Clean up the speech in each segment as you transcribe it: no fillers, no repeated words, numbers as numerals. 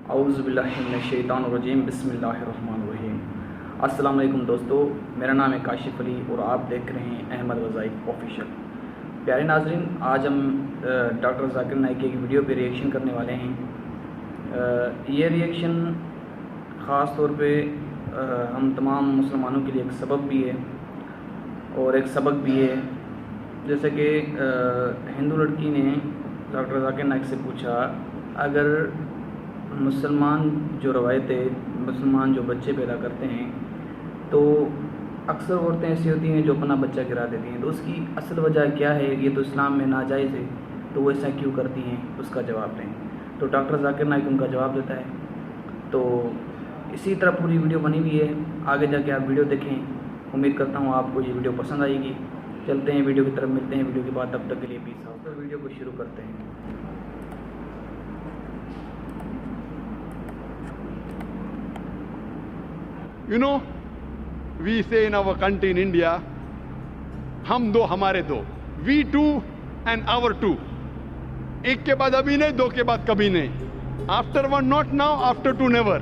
औज़ुबिल्लाहिमिनश्शैतानिर्रजीम बिस्मिल्लाहिर्रहमानिर्रहीम। अस्सलाम वालेकुम दोस्तों, मेरा नाम है काशिफ अली और आप देख रहे हैं अहमद वज़ाइफ ऑफिशियल। प्यारे नाज़रीन, आज हम डॉक्टर ज़ाकिर नाइक की एक वीडियो पे रिएक्शन करने वाले हैं। ये रिएक्शन ख़ास तौर पे हम तमाम मुसलमानों के लिए एक सबब भी है और एक सबक भी है। जैसे कि हिंदू लड़की ने डॉक्टर ज़ाकिर नाइक से पूछा, अगर मुसलमान जो रवायतें मुसलमान जो बच्चे पैदा करते हैं तो अक्सर औरतें ऐसी होती हैं जो अपना बच्चा गिरा देती हैं, तो उसकी असल वजह क्या है? ये तो इस्लाम में नाजायज़ है, तो वो ऐसा क्यों करती हैं? उसका जवाब दें। तो डॉक्टर ज़ाकिर नाइक उनका जवाब देता है। तो इसी तरह पूरी वीडियो बनी हुई है, आगे जाके आप वीडियो देखें। उम्मीद करता हूँ आपको ये वीडियो पसंद आएगी। चलते हैं वीडियो की तरफ, मिलते हैं वीडियो के बाद, तब तक के लिए पीस आउट। तो वीडियो को शुरू करते हैं। You know, we say in our country in India, हम दो हमारे दो, we two and our two. एक के बाद अभी नहीं, दो के बाद कभी नहीं. After one not now, after two never.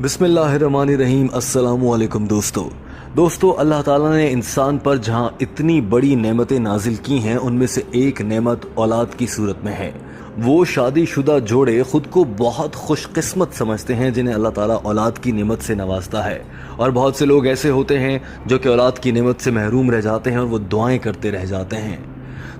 बिस्मिल्लाहिर्रहमानिर्रहीम। अस्सलामु अलैकुम दोस्तों, अल्लाह ताला ने इंसान पर जहाँ इतनी बड़ी नेमतें नाजिल की हैं, उनमें से एक नेमत औलाद की सूरत में है। वो शादीशुदा जोड़े खुद को बहुत खुशकिस्मत समझते हैं जिन्हें अल्लाह ताला औलाद की नेमत से नवाजता है, और बहुत से लोग ऐसे होते हैं जो कि औलाद की नेमत से महरूम रह जाते हैं और वो दुआएं करते रह जाते हैं।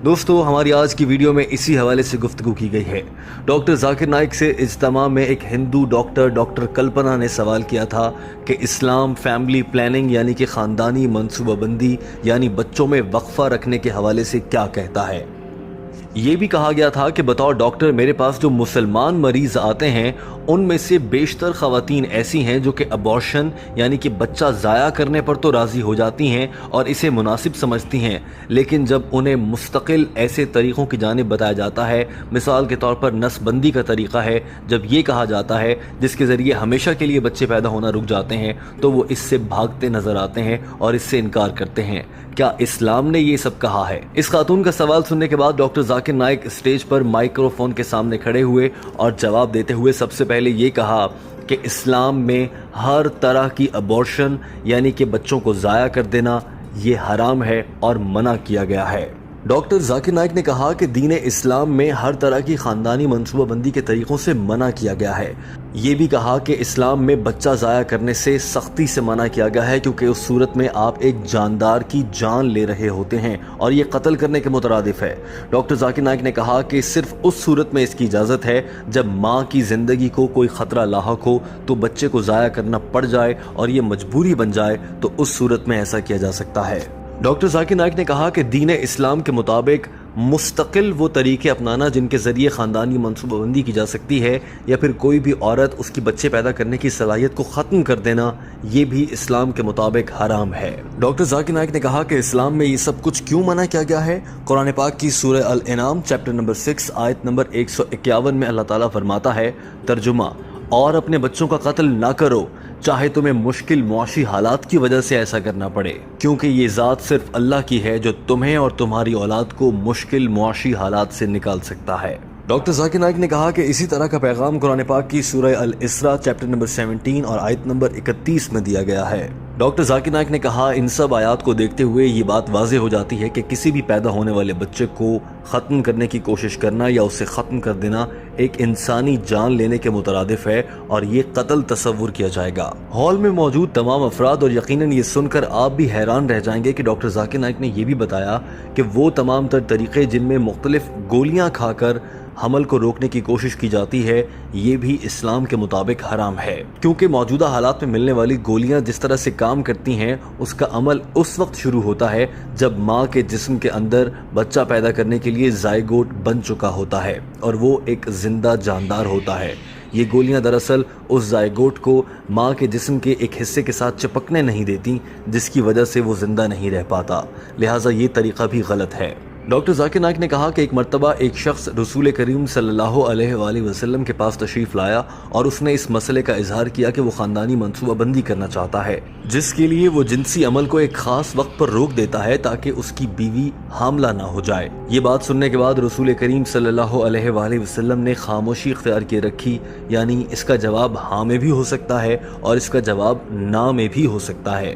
दोस्तों, हमारी आज की वीडियो में इसी हवाले से गुफ्तगू की गई है। डॉक्टर ज़ाकिर नाइक से इज्तिमा में एक हिंदू डॉक्टर कल्पना ने सवाल किया था कि इस्लाम फैमिली प्लानिंग यानी कि ख़ानदानी मनसूबाबंदी यानी बच्चों में वक्फा रखने के हवाले से क्या कहता है। ये भी कहा गया था कि बतौर डॉक्टर मेरे पास जो मुसलमान मरीज आते हैं उनमें से बेशतर ख़वातीन ऐसी हैं जो कि अबॉर्शन यानी कि बच्चा ज़ाया करने पर तो राज़ी हो जाती हैं और इसे मुनासिब समझती हैं, लेकिन जब उन्हें मुस्तकिल ऐसे तरीक़ों की जानिब बताया जाता है, मिसाल के तौर पर नसबंदी का तरीक़ा है, जब ये कहा जाता है जिसके ज़रिए हमेशा के लिए बच्चे पैदा होना रुक जाते हैं, तो वो इससे भागते नज़र आते हैं और इससे इनकार करते हैं। क्या इस्लाम ने ये सब कहा है? इस खातून का सवाल सुनने के बाद डॉक्टर ज़ाकिर नाइक स्टेज पर माइक्रोफोन के सामने खड़े हुए और जवाब देते हुए सबसे पहले ये कहा कि इस्लाम में हर तरह की अबॉर्शन यानी कि बच्चों को ज़ाया कर देना ये हराम है और मना किया गया है। डॉक्टर ज़ाकिर नाइक ने कहा कि दीन इस्लाम में हर तरह की ख़ानदानी मनसूबाबंदी के तरीक़ों से मना किया गया है। ये भी कहा कि इस्लाम में बच्चा ज़ाया करने से सख्ती से मना किया गया है, क्योंकि उस सूरत में आप एक जानदार की जान ले रहे होते हैं और ये कत्ल करने के मुतरादिफ है। डॉक्टर ज़ाकिर नाइक ने कहा कि सिर्फ उस सूरत में इसकी इजाज़त है जब माँ की ज़िंदगी को कोई ख़तरा लाहक हो, तो बच्चे को ज़ाया करना पड़ जाए और ये मजबूरी बन जाए, तो उस सूरत में ऐसा किया जा सकता है। डॉक्टर ज़ाकिर नाइक ने कहा कि दीन इस्लाम के मुताबिक मुस्तकिल वो तरीके अपनाना जिनके ज़रिए ख़ानदानी मनसूबाबंदी की जा सकती है, या फिर कोई भी औरत उसकी बच्चे पैदा करने की सलाहियत को ख़त्म कर देना, ये भी इस्लाम के मुताबिक हराम है। डॉक्टर ज़ाकिर नाइक ने कहा कि इस्लाम में ये सब कुछ क्यों मना किया गया है। कुरान पाक की सूरह अल इनाम चैप्टर नंबर 6 आयत नंबर 151 में अल्लाह ताला फरमाता है, तर्जुमा, और अपने बच्चों का कत्ल ना करो चाहे तुम्हें मुश्किल मुआशी हालात की वजह से ऐसा करना पड़े, क्योंकि ये ज़ात सिर्फ अल्लाह की है जो तुम्हें और तुम्हारी औलाद को मुश्किल मुआशी हालात से निकाल सकता है। डॉक्टर ज़ाकिर नाइक ने कहा कि इसी तरह का पैगाम कुरान पाक की सूरह अल इसरा चैप्टर नंबर 17 और आयत नंबर 31 में दिया गया है। डॉक्टर ज़ाकिर नाइक ने कहा, इन सब आयात को देखते हुए ये बात वाज़े हो जाती है कि किसी भी पैदा होने वाले बच्चे को ख़त्म करने की कोशिश करना या उसे ख़त्म कर देना एक इंसानी जान लेने के मुतरादिफ है और ये कत्ल तस्वुर किया जाएगा। हॉल में मौजूद तमाम अफराद और यकीनन ये सुनकर आप भी हैरान रह जाएंगे कि डॉक्टर ज़ाकिर नाइक ने यह भी बताया कि वो तमाम तर तरीक़े जिनमें मुख्तलिफ गोलियाँ खाकर हमल को रोकने की कोशिश की जाती है, ये भी इस्लाम के मुताबिक हराम है, क्योंकि मौजूदा हालात में मिलने वाली गोलियां जिस तरह से काम करती हैं उसका अमल उस वक्त शुरू होता है जब माँ के जिस्म के अंदर बच्चा पैदा करने के लिए ज़ायगोट बन चुका होता है और वो एक जिंदा जानदार होता है। ये गोलियां दरअसल उस ज़ायगोट को माँ के जिस्म के एक हिस्से के साथ चिपकने नहीं देती, जिसकी वजह से वो जिंदा नहीं रह पाता, लिहाजा ये तरीक़ा भी गलत है। ڈاکٹر ذاکر نائک نے کہا کہ ایک مرتبہ ایک شخص رسول کریم صلی اللہ علیہ وآلہ وسلم کے پاس تشریف لایا اور اس نے اس مسئلے کا اظہار کیا کہ وہ خاندانی منصوبہ بندی کرنا چاہتا ہے، جس کے لیے وہ جنسی عمل کو ایک خاص وقت پر روک دیتا ہے تاکہ اس کی بیوی حاملہ نہ ہو جائے۔ یہ بات سننے کے بعد رسول کریم صلی اللہ علیہ وآلہ وسلم نے خاموشی اختیار کیے رکھی، یعنی اس کا جواب ہاں میں بھی ہو سکتا ہے اور اس کا جواب نہ میں بھی ہو سکتا ہے۔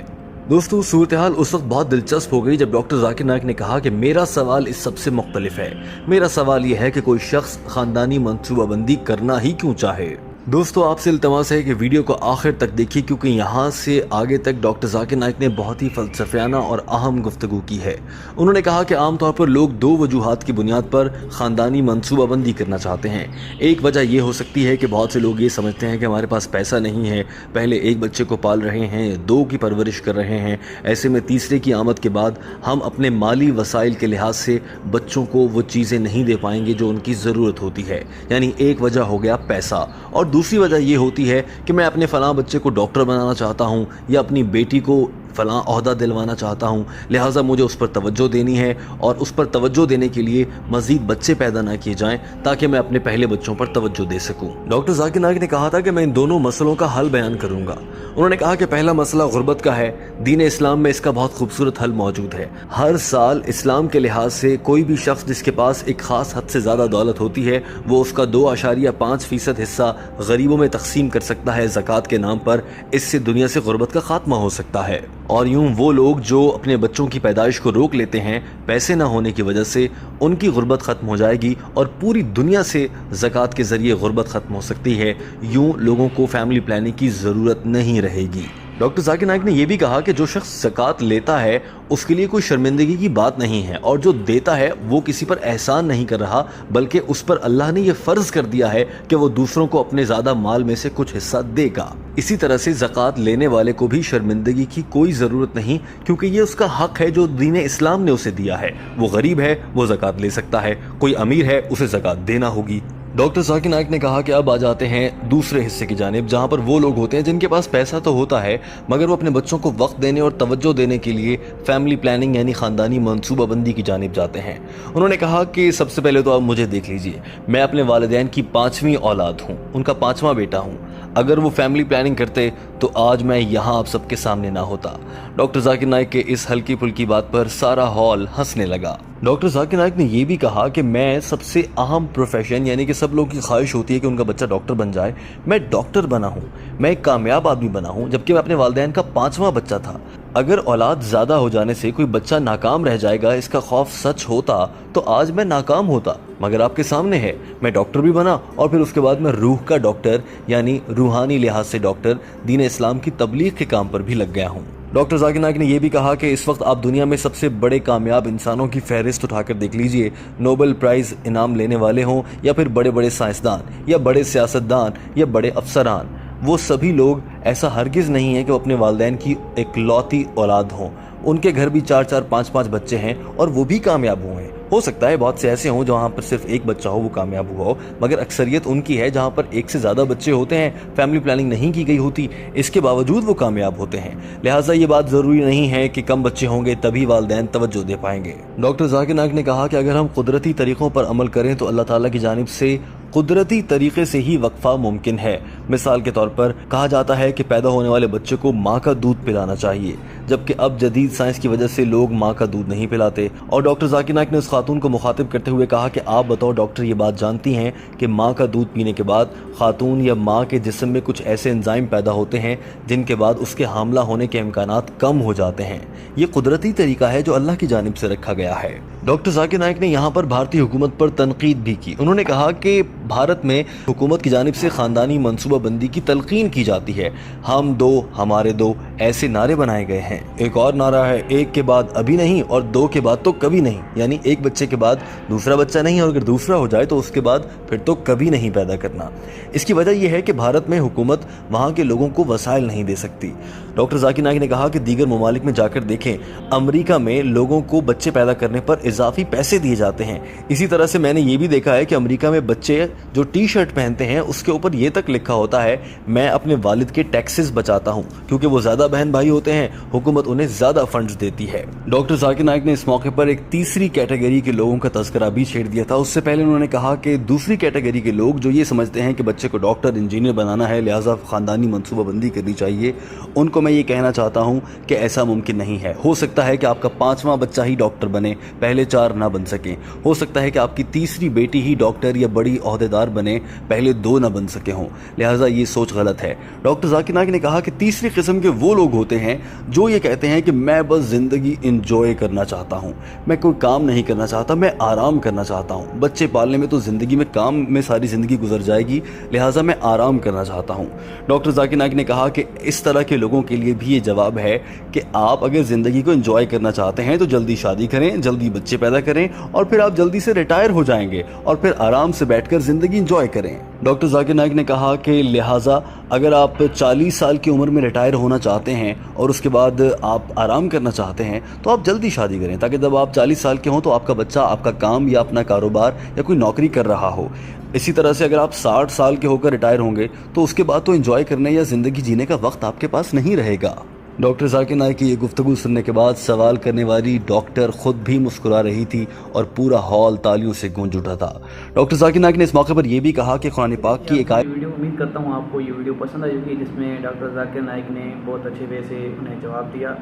دوستو، صورتحال اس وقت بہت دلچسپ ہو گئی جب ڈاکٹر ذاکر نائک نے کہا کہ میرا سوال اس سب سے مختلف ہے۔ میرا سوال یہ ہے کہ کوئی شخص خاندانی منصوبہ بندی کرنا ہی کیوں چاہے؟ دوستو، آپ سے التماس ہے کہ ویڈیو کو آخر تک دیکھیے، کیونکہ یہاں سے آگے تک ڈاکٹر ذاکر نائک نے بہت ہی فلسفیانہ اور اہم گفتگو کی ہے۔ انہوں نے کہا کہ عام طور پر لوگ دو وجوہات کی بنیاد پر خاندانی منصوبہ بندی کرنا چاہتے ہیں۔ ایک وجہ یہ ہو سکتی ہے کہ بہت سے لوگ یہ سمجھتے ہیں کہ ہمارے پاس پیسہ نہیں ہے، پہلے ایک بچے کو پال رہے ہیں، دو کی پرورش کر رہے ہیں، ایسے میں تیسرے کی آمد کے بعد ہم اپنے مالی وسائل کے لحاظ سے بچوں کو وہ چیزیں نہیں دے پائیں گے جو ان کی ضرورت ہوتی ہے۔ یعنی ایک وجہ ہو گیا پیسہ، اور دوسری وجہ یہ ہوتی ہے کہ میں اپنے فلاں بچے کو ڈاکٹر بنانا چاہتا ہوں یا اپنی بیٹی کو فلاں عہدہ دلوانا چاہتا ہوں، لہٰذا مجھے اس پر توجہ دینی ہے، اور اس پر توجہ دینے کے لیے مزید بچے پیدا نہ کیے جائیں تاکہ میں اپنے پہلے بچوں پر توجہ دے سکوں۔ ڈاکٹر ذاکر نائک نے کہا تھا کہ میں ان دونوں مسئلوں کا حل بیان کروں گا۔ انہوں نے کہا کہ پہلا مسئلہ غربت کا ہے۔ دین اسلام میں اس کا بہت خوبصورت حل موجود ہے۔ ہر سال اسلام کے لحاظ سے کوئی بھی شخص جس کے پاس ایک خاص حد سے زیادہ دولت ہوتی ہے، وہ اس کا 2.5% حصہ غریبوں میں تقسیم کر سکتا ہے زکوٰۃ کے نام پر۔ اس سے دنیا سے غربت کا خاتمہ ہو سکتا ہے۔ اور یوں وہ لوگ جو اپنے بچوں کی پیدائش کو روک لیتے ہیں پیسے نہ ہونے کی وجہ سے، ان کی غربت ختم ہو جائے گی اور پوری دنیا سے زکوٰۃ کے ذریعے غربت ختم ہو سکتی ہے۔ یوں لوگوں کو فیملی پلاننگ کی ضرورت نہیں رہے گی۔ ڈاکٹر ذاکر نائک نے یہ بھی کہا کہ جو شخص زکوٰۃ لیتا ہے اس کے لیے کوئی شرمندگی کی بات نہیں ہے، اور جو دیتا ہے وہ کسی پر احسان نہیں کر رہا، بلکہ اس پر اللہ نے یہ فرض کر دیا ہے کہ وہ دوسروں کو اپنے زیادہ مال میں سے کچھ حصہ دے گا۔ اسی طرح سے زکوٰۃ لینے والے کو بھی شرمندگی کی کوئی ضرورت نہیں، کیونکہ یہ اس کا حق ہے جو دین اسلام نے اسے دیا ہے۔ وہ غریب ہے، وہ زکوٰۃ لے سکتا ہے، کوئی امیر ہے، اسے زکوٰۃ دینا ہوگی۔ ڈاکٹر ذاکر نائک نے کہا کہ اب آ جاتے ہیں دوسرے حصے کی جانب، جہاں پر وہ لوگ ہوتے ہیں جن کے پاس پیسہ تو ہوتا ہے مگر وہ اپنے بچوں کو وقت دینے اور توجہ دینے کے لیے فیملی پلاننگ یعنی خاندانی منصوبہ بندی کی جانب جاتے ہیں۔ انہوں نے کہا کہ سب سے پہلے تو آپ مجھے دیکھ لیجئے، میں اپنے والدین کی 5ویں اولاد ہوں، ان کا 5واں بیٹا ہوں۔ اگر وہ فیملی پلاننگ کرتے تو آج میں یہاں آپ سب کے سامنے نہ ہوتا۔ ڈاکٹر ذاکر نائک کے اس ہلکی پھلکی بات پر سارا ہال ہنسنے لگا۔ ڈاکٹر ذاکر نائک نے یہ بھی کہا کہ میں سب سے اہم پروفیشن، یعنی کہ سب لوگوں کی خواہش ہوتی ہے کہ ان کا بچہ ڈاکٹر بن جائے، میں ڈاکٹر بنا ہوں، میں ایک کامیاب آدمی بنا ہوں، جبکہ میں اپنے والدین کا 5واں بچہ تھا۔ اگر اولاد زیادہ ہو جانے سے کوئی بچہ ناکام رہ جائے گا، اس کا خوف سچ ہوتا تو آج میں ناکام ہوتا، مگر آپ کے سامنے ہے، میں ڈاکٹر بھی بنا اور پھر اس کے بعد میں روح کا ڈاکٹر یعنی روحانی لحاظ سے ڈاکٹر، دین اسلام کی تبلیغ کے کام پر بھی لگ گیا ہوں۔ ڈاکٹر ذاکر نائک نے یہ بھی کہا کہ اس وقت آپ دنیا میں سب سے بڑے کامیاب انسانوں کی فہرست اٹھا کر دیکھ لیجئے، نوبل پرائز انعام لینے والے ہوں یا پھر بڑے بڑے سائنسدان یا بڑے سیاستدان یا بڑے افسران، وہ سبھی لوگ ایسا ہرگز نہیں ہے کہ وہ اپنے والدین کی اکلوتی اولاد ہوں۔ ان کے گھر بھی 4-4 5-5 بچے ہیں اور وہ بھی کامیاب ہوئے ہیں۔ ہو سکتا ہے بہت سے ایسے ہوں جہاں پر صرف ایک بچہ ہو وہ کامیاب ہوا ہو، مگر اکثریت ان کی ہے جہاں پر ایک سے زیادہ بچے ہوتے ہیں، فیملی پلاننگ نہیں کی گئی ہوتی، اس کے باوجود وہ کامیاب ہوتے ہیں۔ لہٰذا یہ بات ضروری نہیں ہے کہ کم بچے ہوں گے تبھی والدین توجہ دے پائیں گے۔ ڈاکٹر ذاکر نائک نے کہا کہ اگر ہم قدرتی طریقوں پر عمل کریں تو اللہ تعالیٰ کی جانب سے قدرتی طریقے سے ہی وقفہ ممکن ہے۔ مثال کے طور پر کہا جاتا ہے کہ پیدا ہونے والے بچے کو ماں کا دودھ پلانا چاہیے، جبکہ اب جدید سائنس کی وجہ سے لوگ ماں کا دودھ نہیں پلاتے۔ اور ڈاکٹر ذاکر نائک نے اس خاتون کو مخاطب کرتے ہوئے کہا کہ آپ بتاؤ ڈاکٹر، یہ بات جانتی ہیں کہ ماں کا دودھ پینے کے بعد خاتون یا ماں کے جسم میں کچھ ایسے انزائم پیدا ہوتے ہیں جن کے بعد اس کے حاملہ ہونے کے امکانات کم ہو جاتے ہیں۔ یہ قدرتی طریقہ ہے جو اللہ کی جانب سے رکھا گیا ہے۔ ڈاکٹر ذاکر نائک نے یہاں پر بھارتی حکومت پر تنقید بھی کی۔ انہوں نے کہا کہ بھارت میں حکومت کی جانب سے خاندانی منصوبہ بندی کی تلقین کی جاتی ہے، ہم دو ہمارے دو، ایسے نعرے بنائے گئے ہیں۔ ایک اور نعرہ ہے، ایک کے بعد ابھی نہیں اور دو کے بعد تو کبھی نہیں، یعنی ایک بچے کے بعد دوسرا بچہ نہیں، اور اگر دوسرا ہو جائے تو اس کے بعد پھر تو کبھی نہیں پیدا کرنا۔ اس کی وجہ یہ ہے کہ بھارت میں حکومت وہاں کے لوگوں کو وسائل نہیں دے سکتی۔ ڈاکٹر ذاکر نائک نے کہا کہ دیگر ممالک میں جا کر دیکھیں، امریکہ میں لوگوں کو بچے پیدا کرنے پر اضافی پیسے دیے جاتے ہیں۔ اسی طرح سے میں نے یہ بھی دیکھا ہے کہ امریکہ میں بچے जो टी शर्ट पहनते हैं उसके ऊपर ये तक लिखा होता है मैं अपने वालिद के टैक्सेस बचाता हूँ, क्योंकि वो ज़्यादा बहन भाई होते हैं, हुकूमत उन्हें ज़्यादा फंड्स देती है। डॉक्टर जाकिर नाइक ने इस मौके पर एक तीसरी कैटेगरी के लोगों का तज़किरा भी छेड़ दिया था। उससे पहले उन्होंने कहा कि दूसरी कैटेगरी के लोग जो ये समझते हैं कि बच्चे को डॉक्टर इंजीनियर बनाना है, लिहाजा ख़ानदानी मनसूबाबंदी करनी चाहिए, उनको मैं ये कहना चाहता हूँ कि ऐसा मुमकिन नहीं है। हो सकता है कि आपका 5वां बच्चा ही डॉक्टर बने, पहले 4 ना बन सकें। हो सकता है कि आपकी तीसरी बेटी ही डॉक्टर या बड़ी ओहदेदार बने, पहले 2 ना बन सके हों। लिहाजा ये सोच गलत है। डॉक्टर जाकिर नाइक ने कहा कि तीसरी किस्म के वो लोग होते हैं जो ये कहते हैं कि मैं बस ज़िंदगी इंजॉय करना चाहता हूँ, मैं कोई काम नहीं करना चाहता, मैं आराम करना चाहता हूँ। बच्चे पालने में तो ज़िंदगी में काम में सारी ज़िंदगी गुजर जाएगी, लिहाजा मैं आराम करना चाहता हूँ। डॉक्टर जाकिर नाइक ने कहा कि इस तरह के लोगों के लिए भी ये जवाब है कि आप अगर ज़िंदगी को एंजॉय करना चाहते हैं तो जल्दी शादी करें, जल्दी बच्चे पैदा करें और फिर आप जल्दी से रिटायर हो जाएंगे और फिर आराम से बैठकर ज़िंदगी एंजॉय करें। डॉक्टर जाकिर नाइक ने कहा कि लिहाजा अगर आप 40 साल की उम्र में रिटायर होना चाहते हैं और उसके बाद आप आराम करना चाहते हैं तो आप जल्दी शादी करें, ताकि जब आप 40 साल के हों तो आपका बच्चा आपका काम या अपना कारोबार या कोई नौकरी कर रहा हो। इसी तरह से अगर आप 60 साल के होकर रिटायर होंगे तो उसके बाद तो एंजॉय करने या ज़िंदगी जीने का वक्त आपके पास नहीं रहेगा। डॉक्टर जाकिर नाइक की ये गुफ्तगू सुनने के बाद सवाल करने वाली डॉक्टर खुद भी मुस्कुरा रही थी और पूरा हॉल तालियों से गूंज उठा था। डॉक्टर जाकिर नाइक ने इस मौके पर यह भी कहा कि कुरान पाक की एक आयत वीडियो, उम्मीद करता हूँ आपको ये वीडियो पसंद आई होगी, जिसमें डॉक्टर जाकिर नाइक ने बहुत अच्छे वे से उन्हें जवाब दिया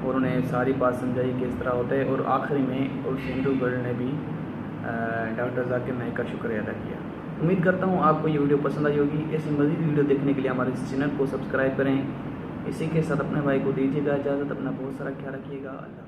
और उन्हें सारी बात समझाई कि इस तरह होता है, और आखिरी में उस हिंदू गर्ल ने भी डॉक्टर जाकिर नाइक का शुक्रिया अदा किया। उम्मीद करता हूँ आपको ये वीडियो पसंद आई होगी। ऐसी मज़ीद वीडियो देखने के लिए हमारे इस चैनल को सब्सक्राइब करें। इसी के साथ अपने भाई को दीजिएगा इजाज़त, अपना बहुत सारा ख्याल रखिएगा। अल्लाह।